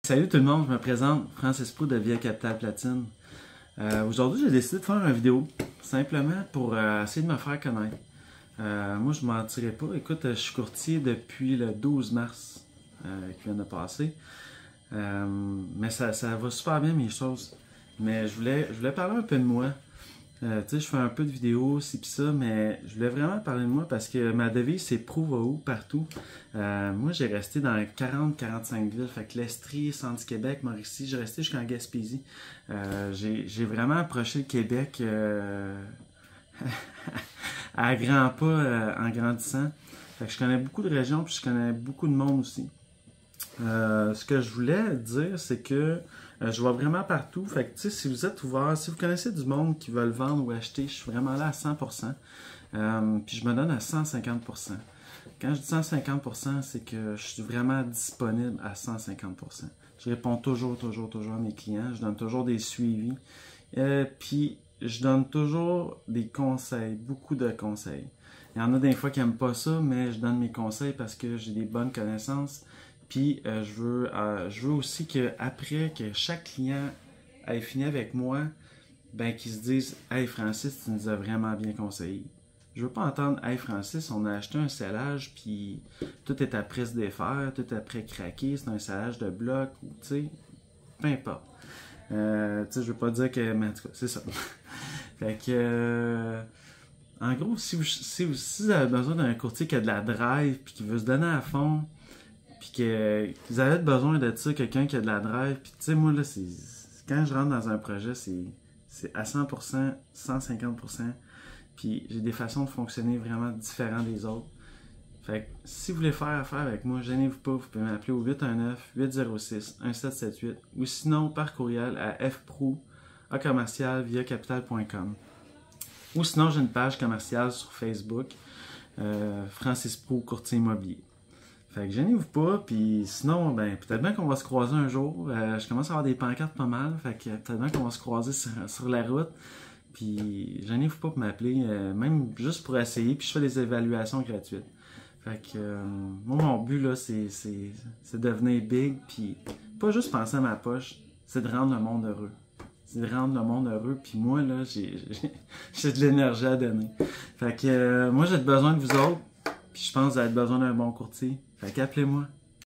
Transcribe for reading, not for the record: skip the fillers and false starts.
Salut tout le monde, je me présente, Francis Prou de Via Capital Platine. Aujourd'hui, j'ai décidé de faire une vidéo, simplement pour essayer de me faire connaître. Moi, je ne mentirais pas. Écoute, je suis courtier depuis le 12 mars qui vient de passer. Mais ça va super bien mes choses. Mais je voulais parler un peu de moi. Tu sais, je fais un peu de vidéos, ci pis ça, mais je voulais vraiment parler de moi parce que ma devise, c'est prouve où, partout. Moi, j'ai resté dans 40-45 villes. Fait que l'Estrie, Centre-Québec, Mauricie, j'ai resté jusqu'en Gaspésie. J'ai vraiment approché le Québec à grands pas en grandissant. Fait que je connais beaucoup de régions, puis je connais beaucoup de monde aussi. Ce que je voulais dire, c'est que je vois vraiment partout. Fait que, tu sais, si vous êtes ouvert, si vous connaissez du monde qui veulent vendre ou acheter, je suis vraiment là à 100%. Puis je me donne à 150%. Quand je dis 150%, c'est que je suis vraiment disponible à 150%. Je réponds toujours à mes clients. Je donne toujours des suivis. Puis je donne toujours des conseils, beaucoup de conseils. Il y en a des fois qui n'aiment pas ça, mais je donne mes conseils parce que j'ai des bonnes connaissances. Puis je veux aussi qu'après que chaque client ait fini avec moi, ben qu'ils se disent « Hey Francis, tu nous as vraiment bien conseillé. » Je veux pas entendre « Hey Francis, on a acheté un scellage, puis tout est après se défaire, tout est après craquer, c'est un scellage de bloc, ou tu sais, peu importe. » Tu sais, je veux pas dire que... Mais en tout cas, c'est ça. Fait que... en gros, si vous avez besoin d'un courtier qui a de la drive, puis qui veut se donner à fond, puis que vous avez besoin de ça, quelqu'un qui a de la drive. Puis tu sais, moi, là, quand je rentre dans un projet, c'est à 100%, 150%. Puis j'ai des façons de fonctionner vraiment différentes des autres. Fait que si vous voulez faire affaire avec moi, gênez-vous pas, vous pouvez m'appeler au 819-806-1778 ou sinon par courriel à fprou@viacapital.com. Ou sinon, j'ai une page commerciale sur Facebook, Francis Prou, courtier immobilier. Fait que gênez-vous pas, puis sinon, ben peut-être bien qu'on va se croiser un jour. Je commence à avoir des pancartes pas mal, fait que peut-être bien qu'on va se croiser sur la route. Puis gênez-vous pas pour m'appeler, même juste pour essayer, puis je fais des évaluations gratuites. Fait que moi, mon but là, c'est de devenir big, puis pas juste penser à ma poche, c'est de rendre le monde heureux. C'est de rendre le monde heureux, puis moi là, j'ai de l'énergie à donner. Fait que moi, j'ai besoin de vous autres. Puis je pense que vous avez besoin d'un bon courtier. Fait qu'appelez-moi.